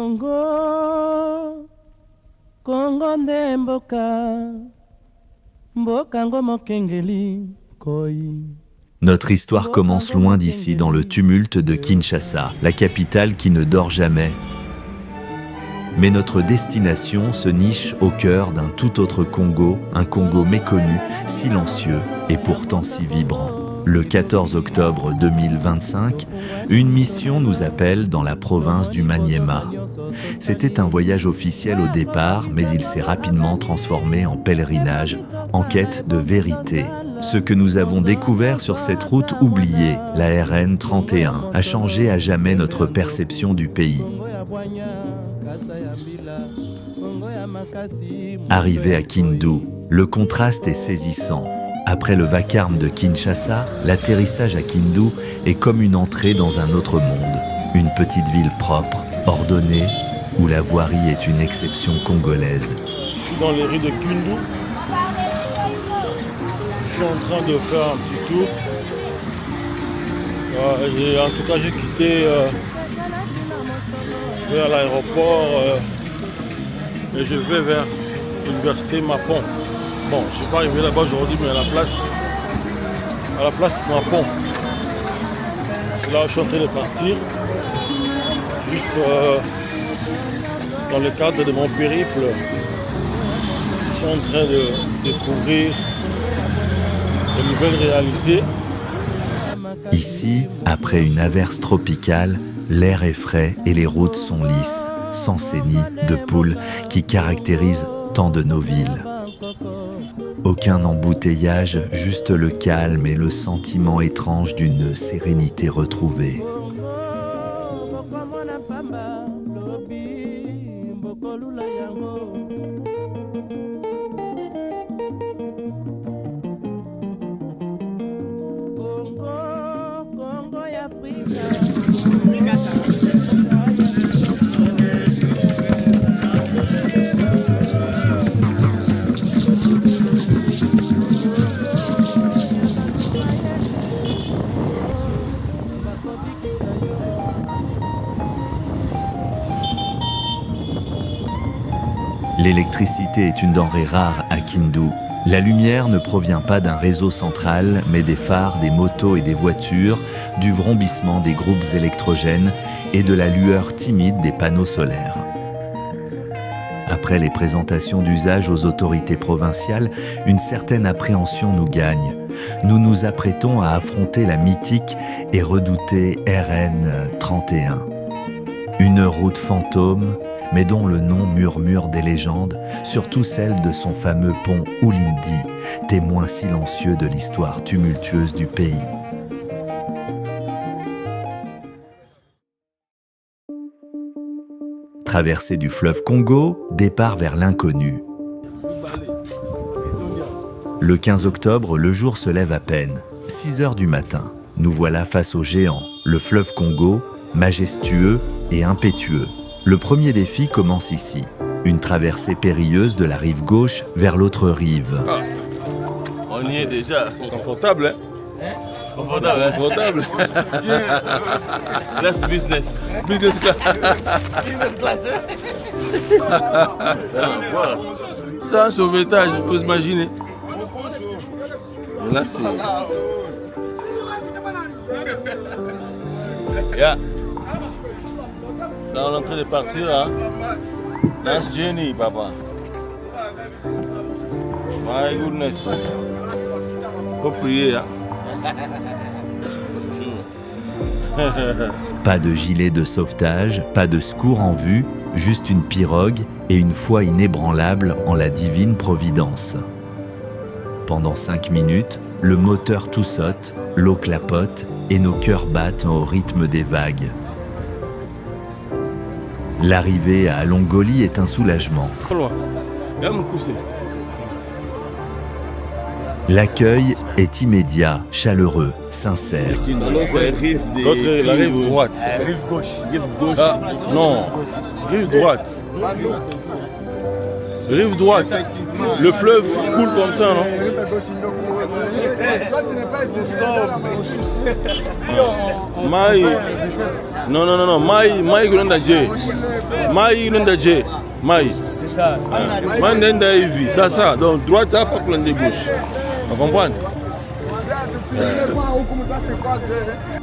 Congo, Congo nde mboka, mboka ngo mokengeli koi. Notre histoire commence loin d'ici, dans le tumulte de Kinshasa, la capitale qui ne dort jamais. Mais notre destination se niche au cœur d'un tout autre Congo, un Congo méconnu, silencieux et pourtant si vibrant. Le 14 octobre 2025, une mission nous appelle dans la province du Maniema. C'était un voyage officiel au départ, mais il s'est rapidement transformé en pèlerinage, en quête de vérité. Ce que nous avons découvert sur cette route oubliée, la RN 31, a changé à jamais notre perception du pays. Arrivé à Kindu, le contraste est saisissant. Après le vacarme de Kinshasa, l'atterrissage à Kindu est comme une entrée dans un autre monde. Une petite ville propre, ordonnée, où la voirie est une exception congolaise. Je suis dans les rues de Kindu. Je suis en train de faire un petit tour. En tout cas, j'ai quitté vers l'aéroport et je vais vers l'université Mapon. Bon, je ne suis pas arrivé là-bas aujourd'hui, mais à la place Mapon. C'est là où je suis en train de partir. Juste dans le cadre de mon périple, je suis en train de découvrir de nouvelles réalités. Ici, après une averse tropicale, l'air est frais et les routes sont lisses, sans ces nids de poules qui caractérisent tant de nos villes. Aucun embouteillage, juste le calme et le sentiment étrange d'une sérénité retrouvée. L'électricité est une denrée rare à Kindu. La lumière ne provient pas d'un réseau central, mais des phares, des motos et des voitures, du vrombissement des groupes électrogènes et de la lueur timide des panneaux solaires. Après les présentations d'usage aux autorités provinciales, une certaine appréhension nous gagne. Nous nous apprêtons à affronter la mythique et redoutée RN 31. Une route fantôme, mais dont le nom murmure des légendes, surtout celle de son fameux pont Oulindi, témoin silencieux de l'histoire tumultueuse du pays. Traversée du fleuve Congo, départ vers l'inconnu. Le 15 octobre, le jour se lève à peine. 6 heures du matin, nous voilà face au géant, le fleuve Congo, majestueux et impétueux. Le premier défi commence ici. Une traversée périlleuse de la rive gauche vers l'autre rive. Ah, on y est déjà. Confortable, hein? Confortable. Confortable. That's business. Business class. Business class, hein? Ça, un sauvetage, vous pouvez imaginer. Là, c'est... Yeah. Là, on est en train de partir, hein? Nice journey, papa. My goodness. Faut prier, hein? Pas de gilet de sauvetage, pas de secours en vue, juste une pirogue et une foi inébranlable en la divine providence. Pendant 5 minutes, le moteur tout saute, l'eau clapote et nos cœurs battent au rythme des vagues. L'arrivée à Longoli est un soulagement. L'accueil est immédiat, chaleureux, sincère. La rive droite. Rive gauche. Rive gauche. Ah, non, rive droite. Rive droite. Le fleuve coule comme ça, non? Mai. Non. Mai Granda J. Mai Granda J. Mai. C'est ça. Mai Nenda Ivi. Ça. Donc droite, ça, pas plein de gauche. Vous comprenez?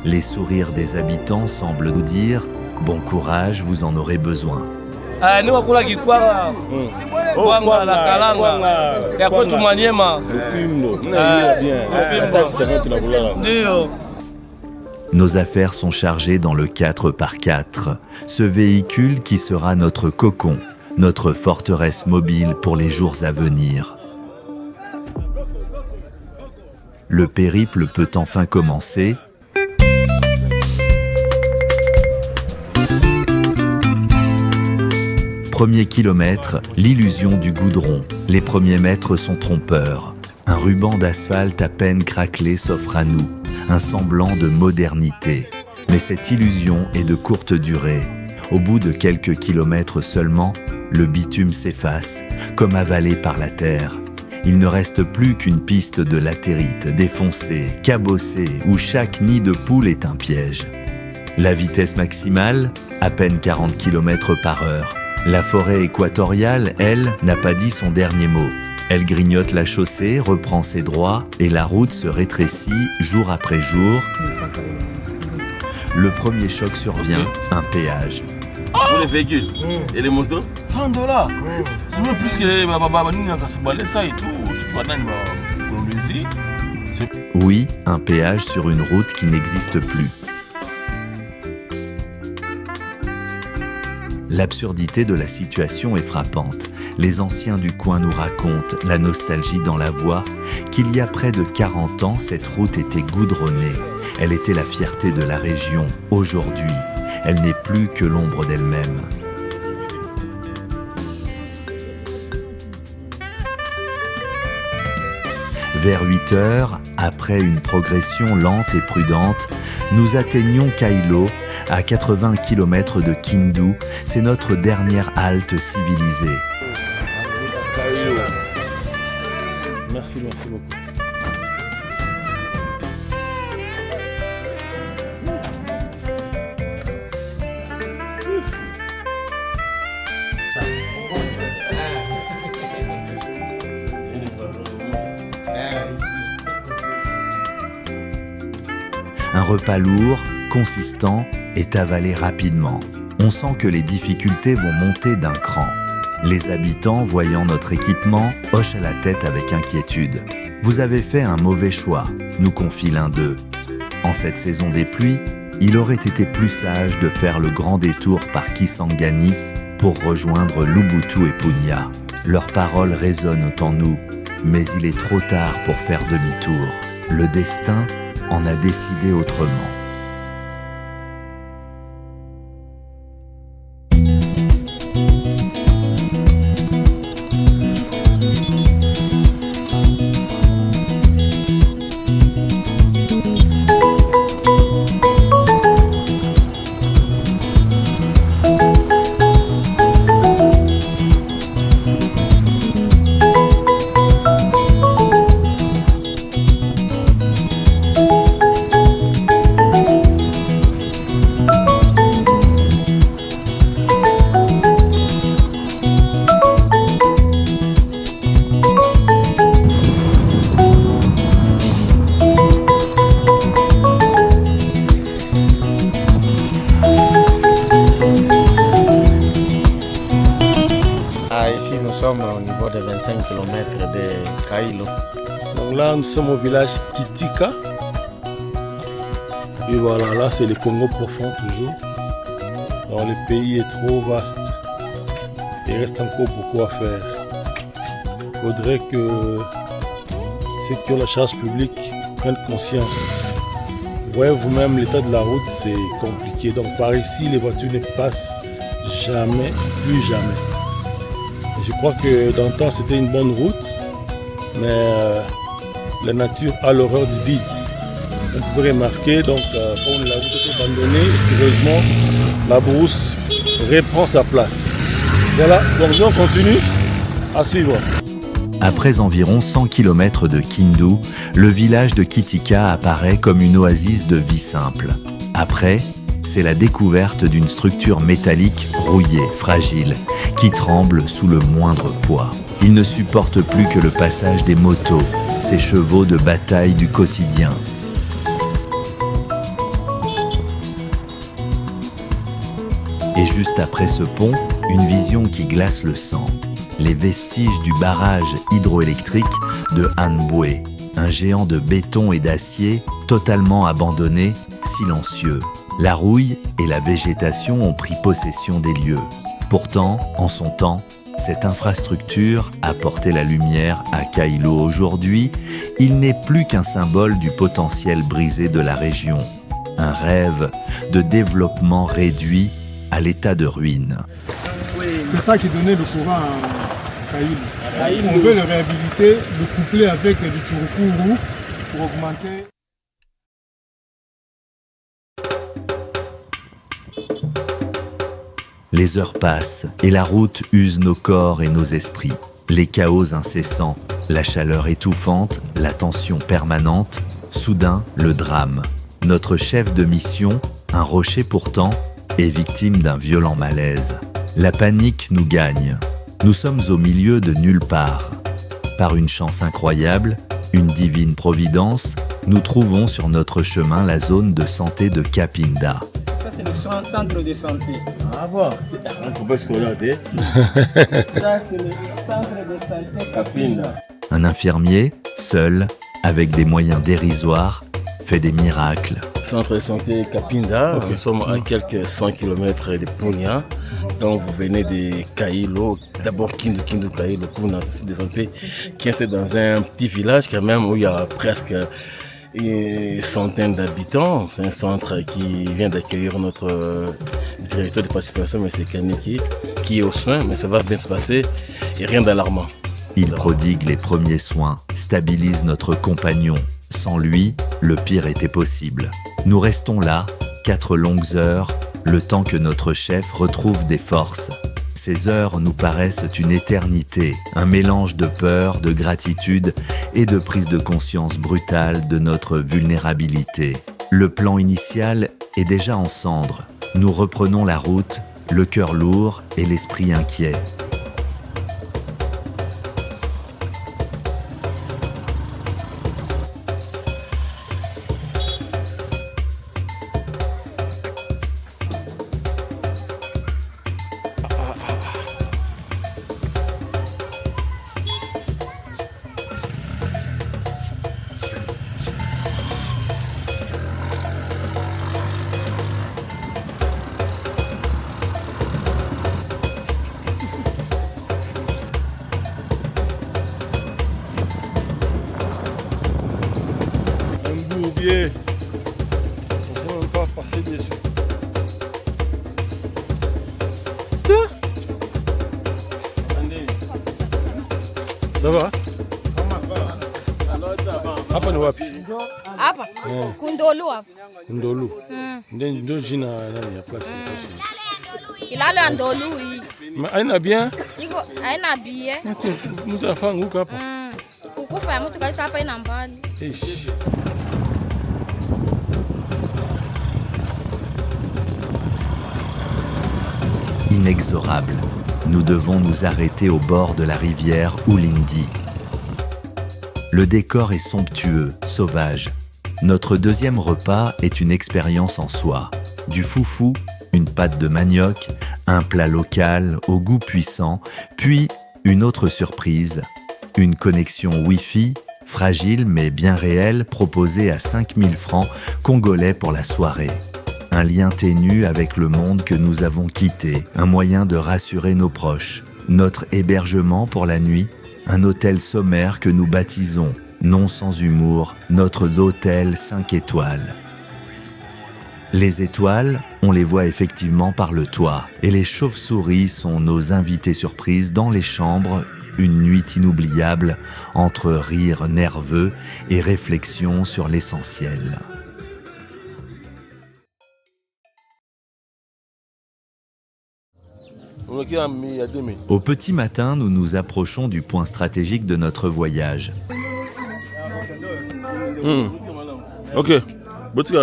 Les sourires des habitants semblent nous dire « Bon courage, vous en aurez besoin ». Nous avons dit quoi? Kwanga, la kalanga. Ya kwetu Maniema. Nos affaires sont chargées dans le 4x4, ce véhicule qui sera notre cocon, notre forteresse mobile pour les jours à venir. Le périple peut enfin commencer. Premier kilomètre, l'illusion du goudron. Les premiers mètres sont trompeurs. Un ruban d'asphalte à peine craquelé s'offre à nous, un semblant de modernité. Mais cette illusion est de courte durée. Au bout de quelques kilomètres seulement, le bitume s'efface, comme avalé par la terre. Il ne reste plus qu'une piste de latérite défoncée, cabossée, où chaque nid de poule est un piège. La vitesse maximale, à peine 40 km/h. La forêt équatoriale, elle, n'a pas dit son dernier mot. Elle grignote la chaussée, reprend ses droits et la route se rétrécit jour après jour. Le premier choc survient, un péage. Pour les véhicules et les motos, $30. C'est même plus que ça et tout. Oui, un péage sur une route qui n'existe plus. L'absurdité de la situation est frappante. Les anciens du coin nous racontent, la nostalgie dans la voix, qu'il y a près de 40 ans, cette route était goudronnée. Elle était la fierté de la région. Aujourd'hui, elle n'est plus que l'ombre d'elle-même. Vers 8 heures, après une progression lente et prudente, nous atteignons Kailo, à 80 km de Kindu. C'est notre dernière halte civilisée. Merci beaucoup. Un repas lourd, consistant, est avalé rapidement. On sent que les difficultés vont monter d'un cran. Les habitants, voyant notre équipement, hochent la tête avec inquiétude. « Vous avez fait un mauvais choix », nous confie l'un d'eux. En cette saison des pluies, il aurait été plus sage de faire le grand détour par Kisangani pour rejoindre Lubbutu et Punya. Leurs paroles résonnent en nous, mais il est trop tard pour faire demi-tour. Le destin en a décidé autrement. Ici, nous sommes au niveau de 25 km de Kailo. Donc là, nous sommes au village Kitika. Et voilà, là, c'est le Congo profond toujours. Alors, le pays est trop vaste. Il reste encore beaucoup à faire. Il faudrait que ceux qui ont la charge publique prennent conscience. Vous voyez vous-même, l'état de la route, c'est compliqué. Donc par ici, les voitures ne passent jamais, plus jamais. Je crois que dans le temps, c'était une bonne route, mais la nature a l'horreur du vide. On peut remarquer, donc, quand la route est abandonnée, heureusement, la brousse reprend sa place. Voilà, donc on continue à suivre. Après environ 100 km de Kindu, le village de Kitika apparaît comme une oasis de vie simple. Après, c'est la découverte d'une structure métallique rouillée, fragile, qui tremble sous le moindre poids. Il ne supporte plus que le passage des motos, ces chevaux de bataille du quotidien. Et juste après ce pont, une vision qui glace le sang. Les vestiges du barrage hydroélectrique de Hanboué, un géant de béton et d'acier totalement abandonné, silencieux. La rouille et la végétation ont pris possession des lieux. Pourtant, en son temps, cette infrastructure a porté la lumière à Kailo. Aujourd'hui, il n'est plus qu'un symbole du potentiel brisé de la région. Un rêve de développement réduit à l'état de ruine. C'est ça qui donnait le courant à Kailo. On veut le réhabiliter, le coupler avec du churukuru pour augmenter. Les heures passent et la route use nos corps et nos esprits. Les chaos incessants, la chaleur étouffante, la tension permanente, soudain le drame. Notre chef de mission, un rocher pourtant, est victime d'un violent malaise. La panique nous gagne. Nous sommes au milieu de nulle part. Par une chance incroyable, une divine providence, nous trouvons sur notre chemin la zone de santé de Kapinda. Ça, c'est le centre de santé. Ah bon? Ça, c'est le centre de santé Kapinda. Un infirmier, seul, avec des moyens dérisoires, fait des miracles. Centre de santé Kapinda, Nous sommes à quelques 100 km de Punya. Donc vous venez de Kailo, d'abord Kindu Kailo, pour une centre de santé qui est dans un petit village quand même où il y a presque une centaine d'habitants. C'est un centre qui vient d'accueillir notre directeur de participation, M. Kaniki, qui est aux soins, mais ça va bien se passer et rien d'alarmant. Il prodigue les premiers soins, stabilise notre compagnon. Sans lui, le pire était possible. Nous restons là, 4 longues heures, le temps que notre chef retrouve des forces. Ces heures nous paraissent une éternité, un mélange de peur, de gratitude et de prise de conscience brutale de notre vulnérabilité. Le plan initial est déjà en cendres. Nous reprenons la route, le cœur lourd et l'esprit inquiet. On ne sait même pas passer dessus. Ça va? Hapa ni wapi? Hapa Kundolu hapa. Ndolu. Ndio jina nani ya place? Ilalo ya Ndolu hii. Haina bien? Iko haina bie. Mtu afanguka hapa. Ukufa ya mtu kaisa hapa ina mbali. Ish. Inexorable, nous devons nous arrêter au bord de la rivière Ulindi. Le décor est somptueux, sauvage. Notre deuxième repas est une expérience en soi. Du foufou, une pâte de manioc, un plat local au goût puissant, puis une autre surprise, une connexion Wi-Fi, fragile mais bien réelle, proposée à 5000 francs congolais pour la soirée. Un lien ténu avec le monde que nous avons quitté, un moyen de rassurer nos proches. Notre hébergement pour la nuit, un hôtel sommaire que nous baptisons, non sans humour, notre hôtel 5 étoiles. Les étoiles, on les voit effectivement par le toit, et les chauves-souris sont nos invités surprises dans les chambres, une nuit inoubliable entre rires nerveux et réflexions sur l'essentiel. Au petit matin, nous nous approchons du point stratégique de notre voyage. Ok,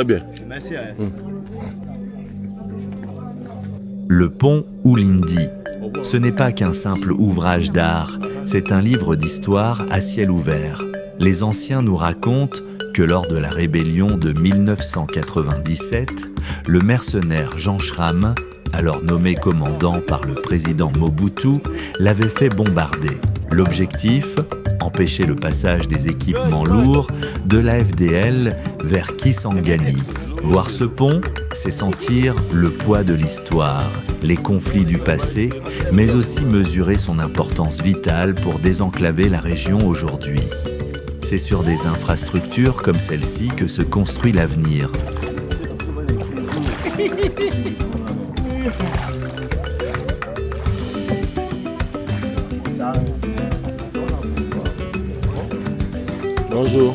bien. Le pont Oulindi. Ce n'est pas qu'un simple ouvrage d'art, c'est un livre d'histoire à ciel ouvert. Les anciens nous racontent que lors de la rébellion de 1997, le mercenaire Jean Schramm, alors nommé commandant par le président Mobutu, l'avait fait bombarder. L'objectif ? Empêcher le passage des équipements lourds de la FDL vers Kisangani. Voir ce pont, c'est sentir le poids de l'histoire, les conflits du passé, mais aussi mesurer son importance vitale pour désenclaver la région aujourd'hui. C'est sur des infrastructures comme celle-ci que se construit l'avenir. Bonjour.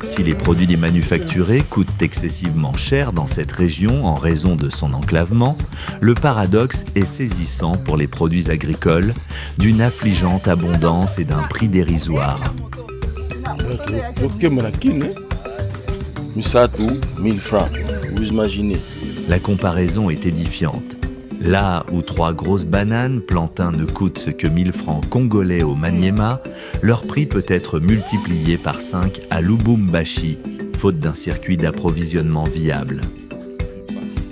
Si les produits manufacturés coûtent excessivement cher dans cette région en raison de son enclavement, le paradoxe est saisissant pour les produits agricoles, d'une affligeante abondance et d'un prix dérisoire. Misatou, 1000 francs, vous imaginez. La comparaison est édifiante. Là où 3 grosses bananes plantains ne coûtent ce que 1000 francs congolais au Maniema, leur prix peut être multiplié par 5 à Lubumbashi, faute d'un circuit d'approvisionnement viable.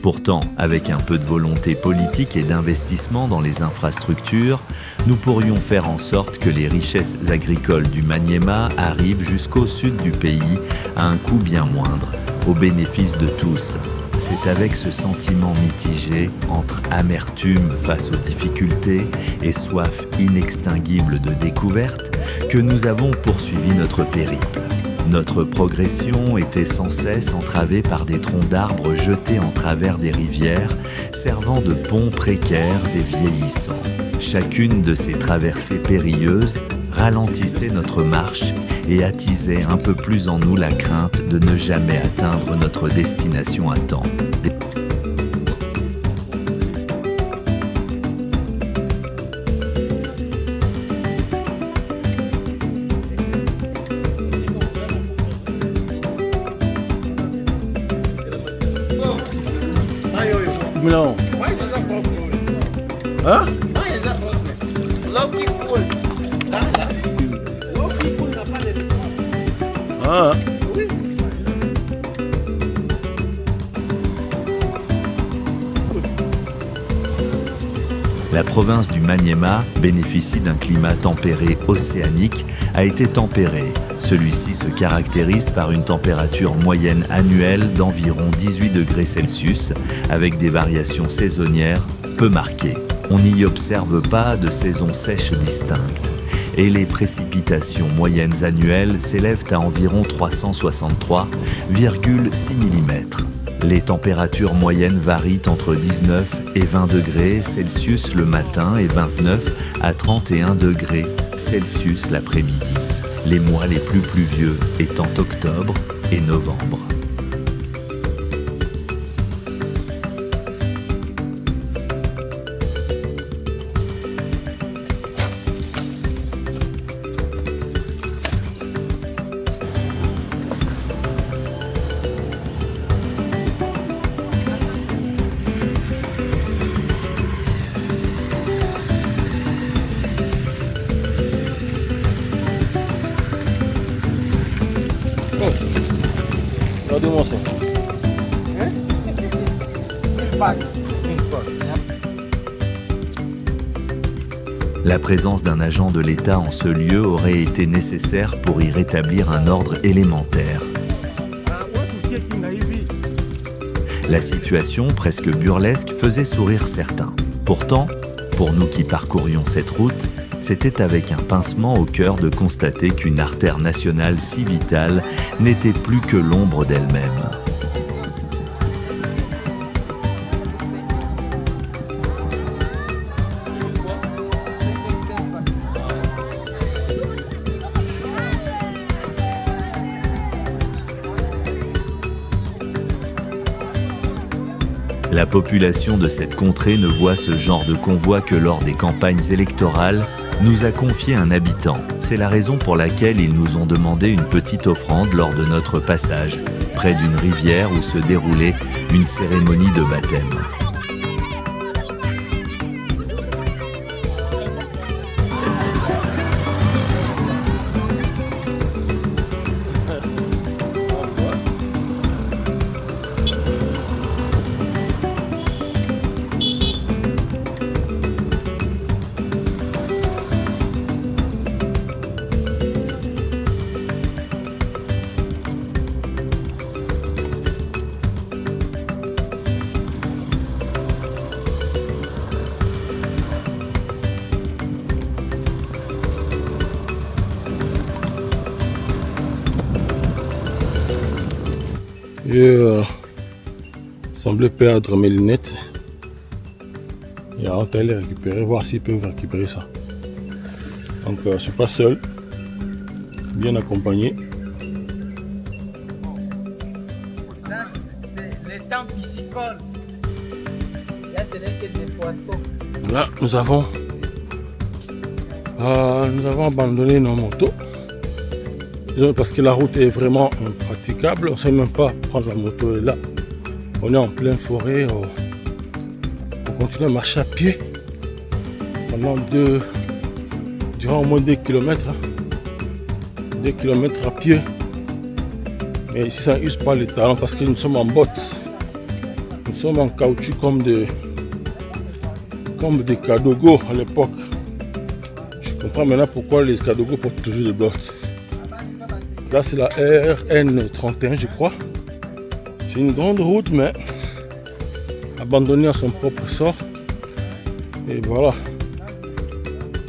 Pourtant, avec un peu de volonté politique et d'investissement dans les infrastructures, nous pourrions faire en sorte que les richesses agricoles du Maniema arrivent jusqu'au sud du pays à un coût bien moindre, au bénéfice de tous. C'est avec ce sentiment mitigé entre amertume face aux difficultés et soif inextinguible de découverte que nous avons poursuivi notre périple. Notre progression était sans cesse entravée par des troncs d'arbres jetés en travers des rivières, servant de ponts précaires et vieillissants. Chacune de ces traversées périlleuses ralentissait notre marche et attisait un peu plus en nous la crainte de ne jamais atteindre notre destination à temps. Non. Hein? Ah. La province du Maniema bénéficie d'un climat tempéré océanique, a été tempéré. Celui-ci se caractérise par une température moyenne annuelle d'environ 18 degrés Celsius, avec des variations saisonnières peu marquées. On n'y observe pas de saison sèche distincte. Et les précipitations moyennes annuelles s'élèvent à environ 363,6 mm. Les températures moyennes varient entre 19 et 20 degrés Celsius le matin et 29 à 31 degrés Celsius l'après-midi. Les mois les plus pluvieux étant octobre et novembre. Regardez-moi ça. La présence d'un agent de l'État en ce lieu aurait été nécessaire pour y rétablir un ordre élémentaire. La situation, presque burlesque, faisait sourire certains. Pourtant, pour nous qui parcourions cette route, c'était avec un pincement au cœur de constater qu'une artère nationale si vitale n'était plus que l'ombre d'elle-même. La population de cette contrée ne voit ce genre de convoi que lors des campagnes électorales, nous a confié un habitant. C'est la raison pour laquelle ils nous ont demandé une petite offrande lors de notre passage, près d'une rivière où se déroulait une cérémonie de baptême. J'ai semblé perdre mes lunettes. Et on va aller les récupérer, voir s'ils peuvent récupérer ça. Donc je ne suis pas seul, bien accompagné. Ça, c'est les temps piscicoles. Là, ce n'est que des poissons. Là, nous avons abandonné nos motos. Parce que la route est vraiment impraticable, on ne sait même pas prendre la moto là. On est en pleine forêt, on continue à marcher à pied pendant durant au moins 2 km. 2 km à pied. Mais ici ça n'use pas les talons parce que nous sommes en bottes. Nous sommes en caoutchouc comme des Kadogo à l'époque. Je comprends maintenant pourquoi les Kadogo portent toujours des bottes. Là c'est la RN31 je crois. C'est une grande route mais abandonnée à son propre sort. Et voilà.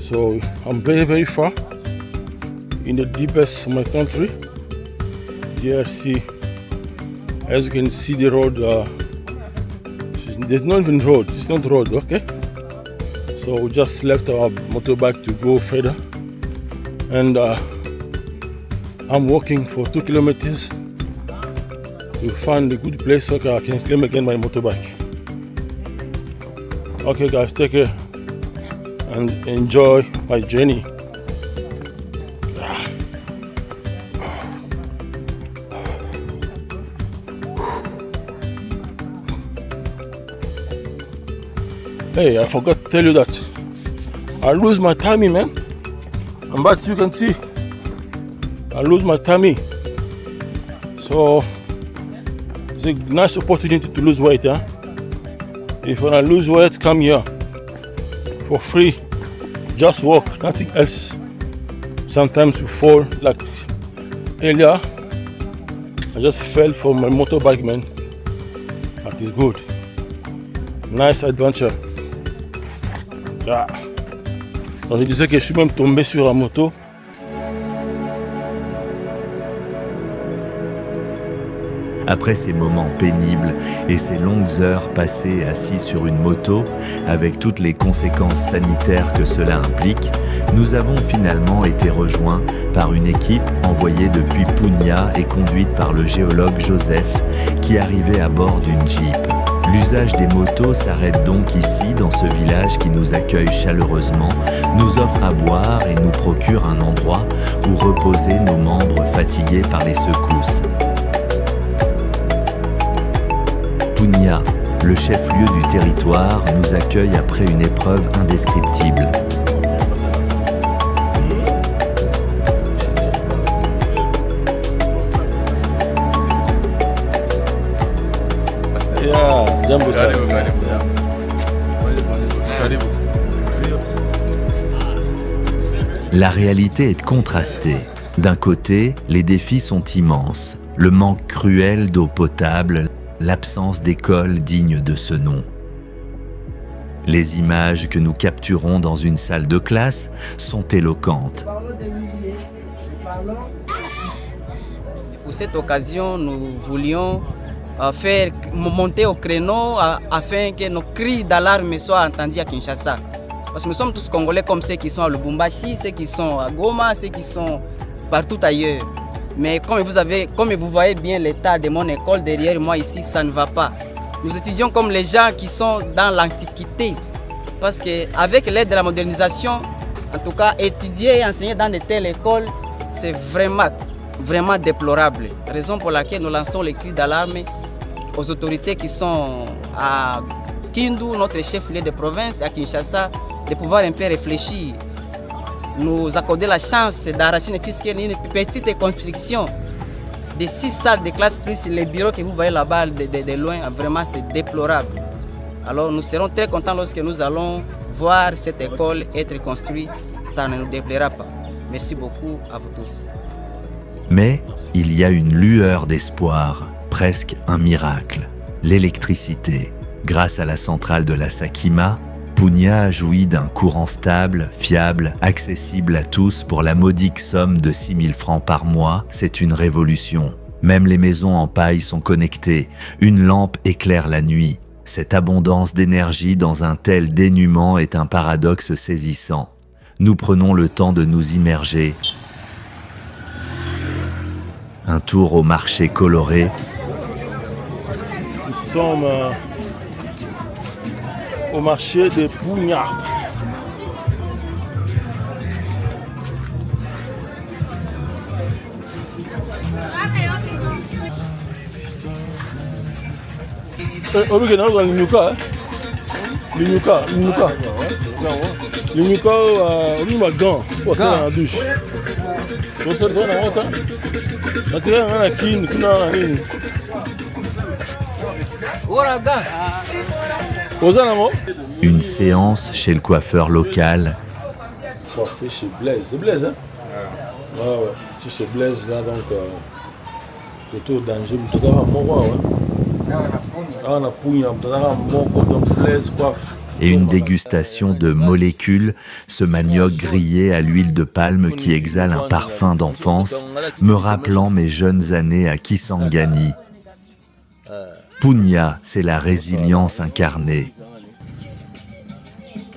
So I'm very far in the deepest of my country. DRC. As you can see the road, there's not even road, it's not road, okay? So we just left our motorbike to go further. And I'm walking for 2 kilometers to find a good place so I can claim again my motorbike. Okay guys, take care and enjoy my journey. Hey, I forgot to tell you that I lose my tummy, man. And but you can see I lose my tummy. So it's a nice opportunity to lose weight, huh? If you want to lose weight, come here for free. Just walk, nothing else. Sometimes you fall, like earlier. I just fell from my motorbike, man. That is good. Nice adventure. Ah. Donc je disais que je suis même tombé sur la moto. Après ces moments pénibles et ces longues heures passées assis sur une moto, avec toutes les conséquences sanitaires que cela implique, nous avons finalement été rejoints par une équipe envoyée depuis Punya et conduite par le géologue Joseph, qui arrivait à bord d'une Jeep. L'usage des motos s'arrête donc ici, dans ce village qui nous accueille chaleureusement, nous offre à boire et nous procure un endroit où reposer nos membres fatigués par les secousses. Punya, le chef-lieu du territoire, nous accueille après une épreuve indescriptible. La réalité est contrastée. D'un côté, les défis sont immenses. Le manque cruel d'eau potable, l'absence d'école digne de ce nom. Les images que nous capturons dans une salle de classe sont éloquentes. Pour cette occasion, nous voulions faire monter au créneau afin que nos cris d'alarme soient entendus à Kinshasa. Parce que nous sommes tous Congolais comme ceux qui sont à Lubumbashi, ceux qui sont à Goma, ceux qui sont partout ailleurs. Mais comme vous voyez bien l'état de mon école derrière moi ici, ça ne va pas. Nous étudions comme les gens qui sont dans l'Antiquité. Parce qu'avec l'aide de la modernisation, en tout cas, étudier et enseigner dans de telles écoles, c'est vraiment déplorable. Raison pour laquelle nous lançons les cris d'alarme aux autorités qui sont à Kindu, notre chef-lieu de province, à Kinshasa, de pouvoir un peu réfléchir. Nous accorder la chance d'arracher une petite construction de 6 salles de classe plus les bureaux que vous voyez là-bas de loin, vraiment c'est déplorable. Alors nous serons très contents lorsque nous allons voir cette école être construite, ça ne nous déplaira pas. Merci beaucoup à vous tous. Mais il y a une lueur d'espoir, presque un miracle, l'électricité. Grâce à la centrale de la Sakima, Punya jouit d'un courant stable, fiable, accessible à tous pour la modique somme de 6 000 francs par mois. C'est une révolution. Même les maisons en paille sont connectées. Une lampe éclaire la nuit. Cette abondance d'énergie dans un tel dénuement est un paradoxe saisissant. Nous prenons le temps de nous immerger. Un tour au marché coloré. Nous sommes au marché de Punya. Une séance chez le coiffeur local. Coiffé chez Blaise. C'est Blaise, hein? Ouais, ouais. Si c'est Blaise, là, donc, plutôt danger. Tout à et une dégustation de molécules, ce manioc grillé à l'huile de palme qui exhale un parfum d'enfance, me rappelant mes jeunes années à Kisangani. Punya, c'est la résilience incarnée.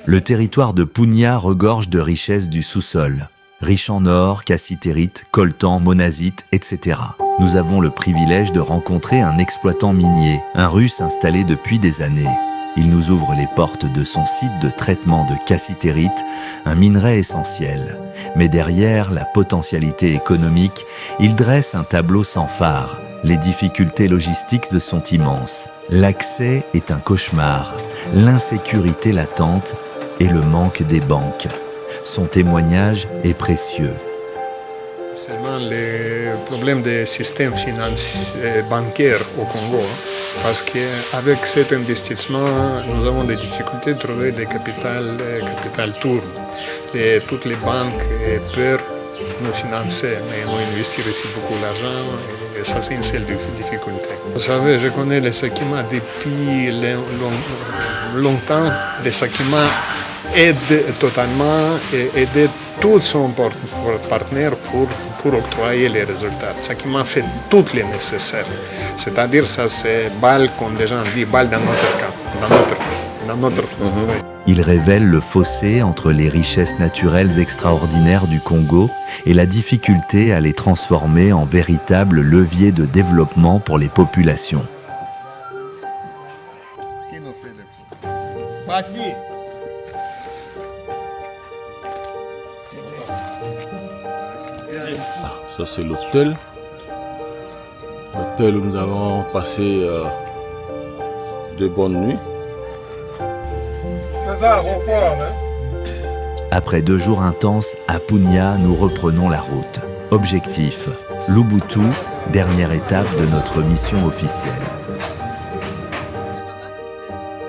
Le territoire de Punya regorge de richesses du sous-sol, riche en or, cassitérite, coltan, monazite, etc. Nous avons le privilège de rencontrer un exploitant minier, un Russe installé depuis des années. Il nous ouvre les portes de son site de traitement de cassitérite, un minerai essentiel. Mais derrière la potentialité économique, il dresse un tableau sans phare. Les difficultés logistiques sont immenses. L'accès est un cauchemar, l'insécurité latente et le manque des banques. Son témoignage est précieux. Seulement le problème des systèmes bancaires au Congo, parce qu'avec cet investissement, nous avons des difficultés de trouver des capital tourne. Et toutes les banques peuvent nous financer, mais nous investir ici beaucoup d'argent, et ça c'est une seule difficulté. Vous savez, je connais les Sakima depuis longtemps. Les Sakima aident totalement et aident tous son partenaire pour octroyer les résultats. Sakima fait tout le nécessaire. C'est-à-dire, ça c'est balle, comme les gens disent, balle dans notre camp, dans notre Il révèle le fossé entre les richesses naturelles extraordinaires du Congo et la difficulté à les transformer en véritables leviers de développement pour les populations. Ça c'est l'hôtel. L'hôtel où nous avons passé 2 bonnes nuits. C'est ça, confort, hein? Après 2 jours intenses, à Punya, nous reprenons la route. Objectif, Lubuntu, dernière étape de notre mission officielle.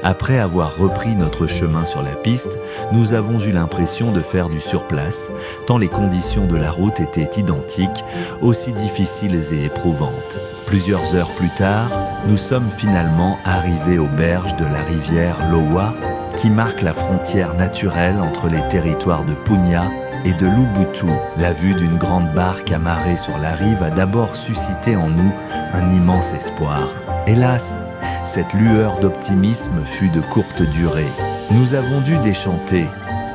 Après avoir repris notre chemin sur la piste, nous avons eu l'impression de faire du surplace, tant les conditions de la route étaient identiques, aussi difficiles et éprouvantes. Plusieurs heures plus tard, nous sommes finalement arrivés aux berges de la rivière Lowa, qui marque la frontière naturelle entre les territoires de Punya et de Lubuntu. La vue d'une grande barque amarrée sur la rive a d'abord suscité en nous un immense espoir. Hélas, cette lueur d'optimisme fut de courte durée. Nous avons dû déchanter.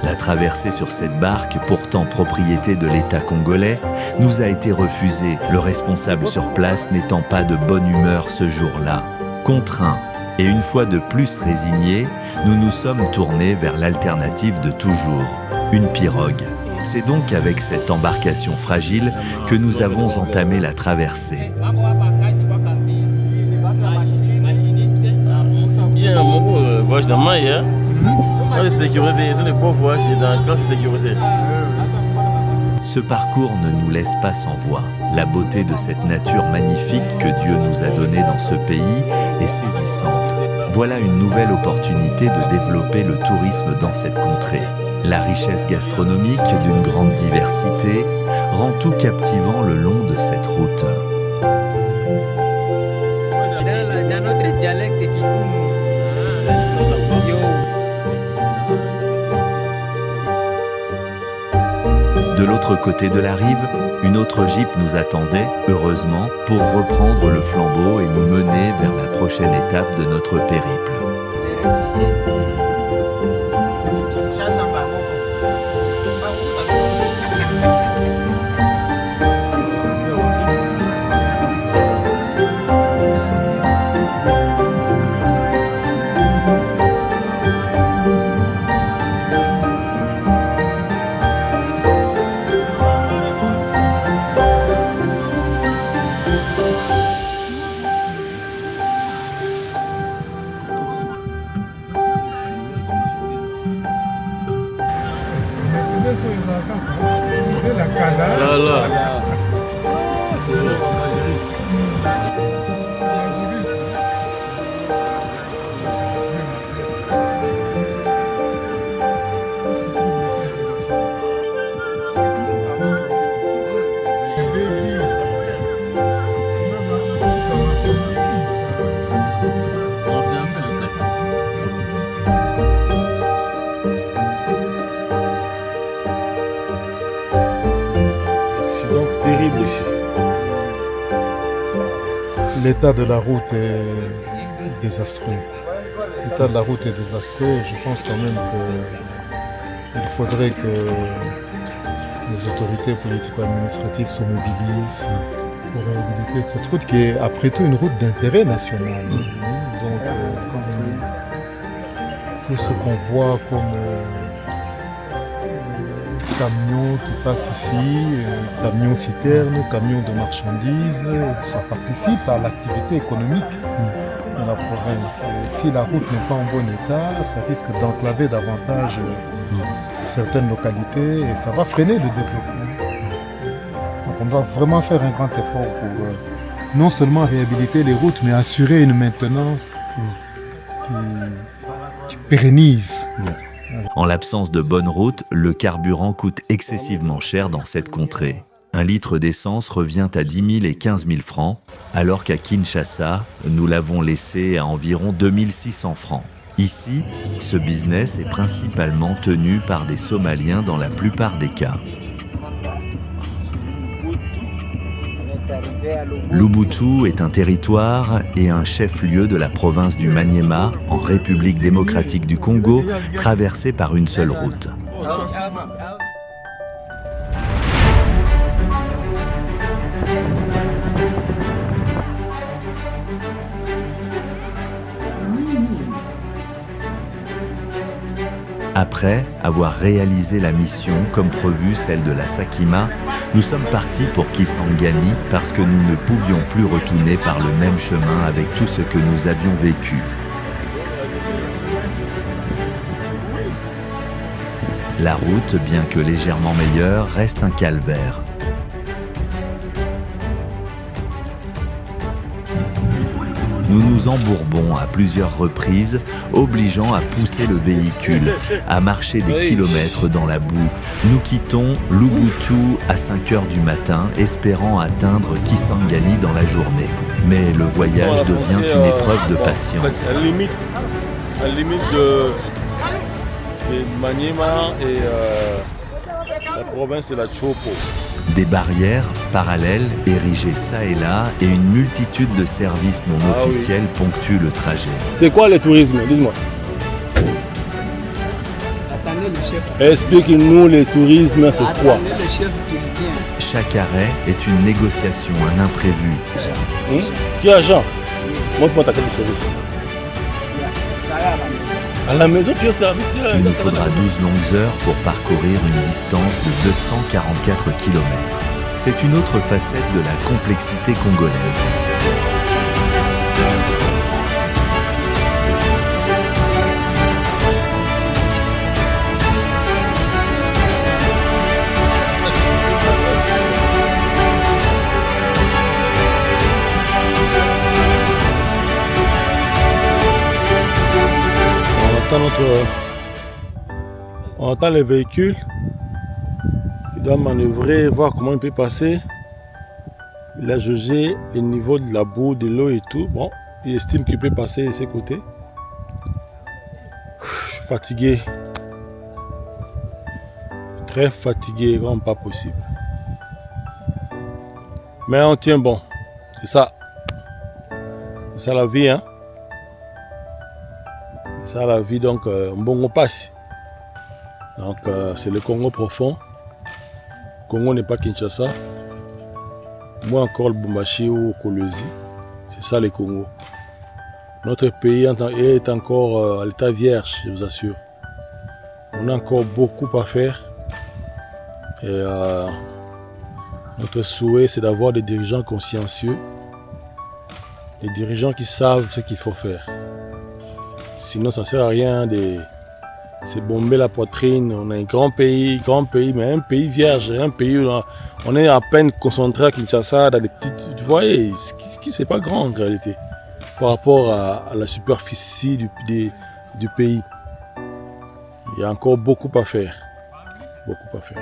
La traversée sur cette barque, pourtant propriété de l'État congolais, nous a été refusée, le responsable sur place n'étant pas de bonne humeur ce jour-là. Contraints Et une fois de plus résignés, nous nous sommes tournés vers l'alternative de toujours, une pirogue. C'est donc avec cette embarcation fragile que nous avons entamé la traversée. Il y a un voyage dans maille, hein? Quand c'est sécurisé, c'est le beau voyage quand c'est sécurisé. Ce parcours ne nous laisse pas sans voix. La beauté de cette nature magnifique que Dieu nous a donnée dans ce pays est saisissante. Voilà une nouvelle opportunité de développer le tourisme dans cette contrée. La richesse gastronomique d'une grande diversité rend tout captivant le long de cette route. Dans notre dialecte Kikumu. De l'autre côté de la rive, une autre jeep nous attendait, heureusement, pour reprendre le flambeau et nous mener vers la prochaine étape de notre périple. L'état de la route est désastreux. L'état de la route est désastreux. Je pense quand même qu'il faudrait que les autorités politico-administratives se mobilisent pour réhabiliter cette route qui est après tout une route d'intérêt national. Donc tout ce qu'on voit comme camions qui passent ici, camions citernes, camions de marchandises, ça participe à l'activité économique de la province. Et si la route n'est pas en bon état, ça risque d'enclaver davantage certaines localités et ça va freiner le développement. Donc on doit vraiment faire un grand effort pour non seulement réhabiliter les routes, mais assurer une maintenance qui pérennise. En l'absence de bonnes routes, le carburant coûte excessivement cher dans cette contrée. Un litre d'essence revient à 10 000 et 15 000 francs, alors qu'à Kinshasa, nous l'avons laissé à environ 2 600 francs. Ici, ce business est principalement tenu par des Somaliens dans la plupart des cas. Lubutu est un territoire et un chef-lieu de la province du Maniema, en République démocratique du Congo, traversé par une seule route. Après avoir réalisé la mission comme prévu, celle de la Sakima, nous sommes partis pour Kisangani parce que nous ne pouvions plus retourner par le même chemin avec tout ce que nous avions vécu. La route, bien que légèrement meilleure, reste un calvaire. Nous nous embourbons à plusieurs reprises, obligeant à pousser le véhicule, à marcher des kilomètres dans la boue. Nous quittons Lubutu à 5 h du matin, espérant atteindre Kisangani dans la journée. Mais le voyage devient une épreuve de patience. La limite de Maniema et la province de la Chopo. Des barrières parallèles érigées ça et là et une multitude de services non officiels ponctuent le trajet. C'est quoi le tourisme? Dis-moi. Attendez le chef. Explique-nous le tourisme, c'est quoi? Attendez le chef qui vient. Chaque arrêt est une négociation, un imprévu. Qui est agent? Montre-moi ta carte de service. À la maison, tu es servi. Il nous faudra 12 longues heures pour parcourir une distance de 244 km. C'est une autre facette de la complexité congolaise. On entend les véhicules qui doivent manœuvrer, voir comment il peut passer. Il a jaugé le niveau de la boue, de l'eau et tout. Bon, il estime qu'il peut passer de ses côtés. Je suis fatigué. Très fatigué, vraiment pas possible. Mais on tient bon. C'est ça. C'est ça la vie, hein. C'est ça la vie, donc Mbongo passe. Donc c'est le Congo profond. Le Congo n'est pas Kinshasa. Moi encore le Lubumbashi ou Kolwezi. C'est ça le Congo. Notre pays est encore à l'état vierge, je vous assure. On a encore beaucoup à faire. Et notre souhait, c'est d'avoir des dirigeants consciencieux. Des dirigeants qui savent ce qu'il faut faire. Sinon, ça ne sert à rien de se bomber la poitrine. On a un grand pays, mais un pays vierge, un pays où on est à peine concentré à Kinshasa, dans des petites... Vous voyez, c'est pas grand en réalité, par rapport à la superficie du pays. Il y a encore beaucoup à faire. Beaucoup à faire.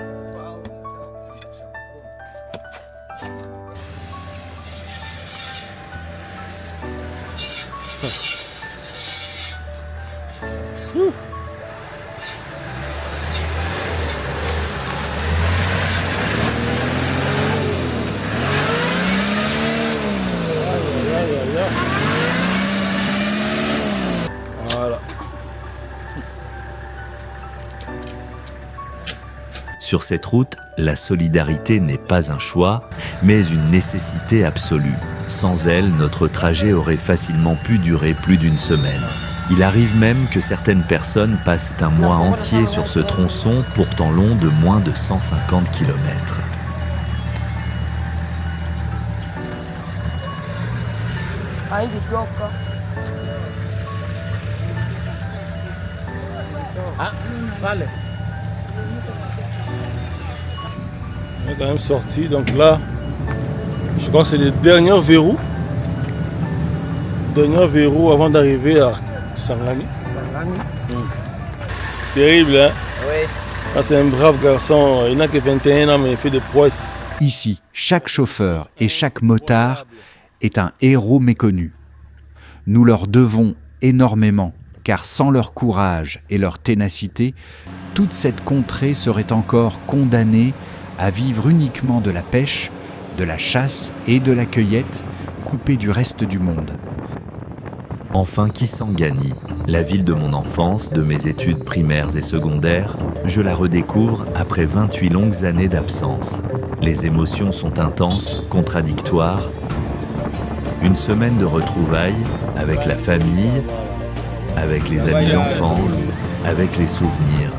Sur cette route, la solidarité n'est pas un choix, mais une nécessité absolue. Sans elle, notre trajet aurait facilement pu durer plus d'une semaine. Il arrive même que certaines personnes passent un mois entier sur ce tronçon pourtant long de moins de 150 km. On est quand même sorti, donc là, je crois que c'est le dernier verrou. Dernier verrou avant d'arriver à Sangani. Terrible, hein? Oui. Ah, c'est un brave garçon, il n'a que 21 ans, mais il fait des prouesses. Ici, chaque chauffeur et chaque motard est un héros méconnu. Nous leur devons énormément, car sans leur courage et leur ténacité, toute cette contrée serait encore condamnée à vivre uniquement de la pêche, de la chasse et de la cueillette, coupée du reste du monde. Enfin Kisangani, la ville de mon enfance, de mes études primaires et secondaires, je la redécouvre après 28 longues années d'absence. Les émotions sont intenses, contradictoires. Une semaine de retrouvailles avec la famille, avec les amis d'enfance, avec les souvenirs.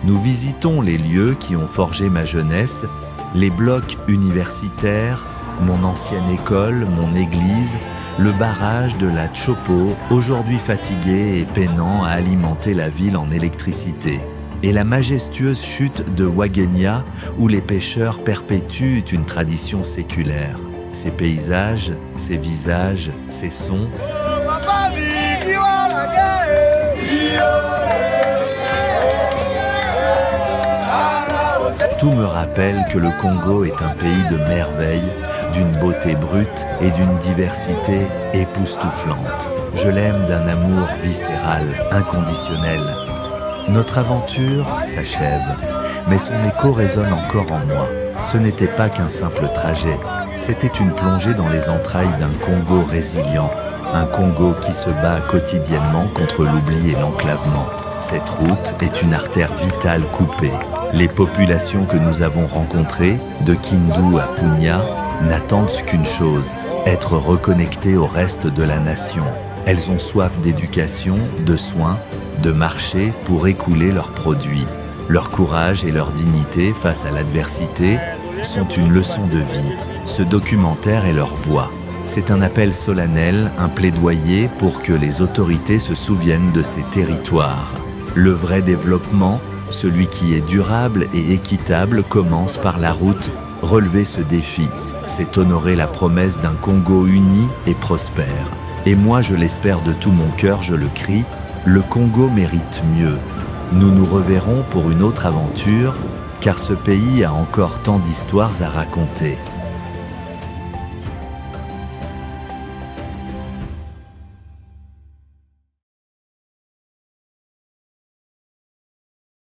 Nous visitons les lieux qui ont forgé ma jeunesse, les blocs universitaires, mon ancienne école, mon église, le barrage de la Chopo, aujourd'hui fatigué et peinant à alimenter la ville en électricité, et la majestueuse chute de Wagenia, où les pêcheurs perpétuent une tradition séculaire. Ces paysages, ces visages, ces sons... Tout me rappelle que le Congo est un pays de merveilles, d'une beauté brute et d'une diversité époustouflante. Je l'aime d'un amour viscéral, inconditionnel. Notre aventure s'achève, mais son écho résonne encore en moi. Ce n'était pas qu'un simple trajet, c'était une plongée dans les entrailles d'un Congo résilient, un Congo qui se bat quotidiennement contre l'oubli et l'enclavement. Cette route est une artère vitale coupée. Les populations que nous avons rencontrées, de Kindu à Punya, n'attendent qu'une chose, être reconnectées au reste de la nation. Elles ont soif d'éducation, de soins, de marché pour écouler leurs produits. Leur courage et leur dignité face à l'adversité sont une leçon de vie. Ce documentaire est leur voix. C'est un appel solennel, un plaidoyer pour que les autorités se souviennent de ces territoires. Le vrai développement, celui qui est durable et équitable, commence par la route. Relever ce défi, c'est honorer la promesse d'un Congo uni et prospère. Et moi, je l'espère de tout mon cœur, je le crie, le Congo mérite mieux. Nous nous reverrons pour une autre aventure, car ce pays a encore tant d'histoires à raconter.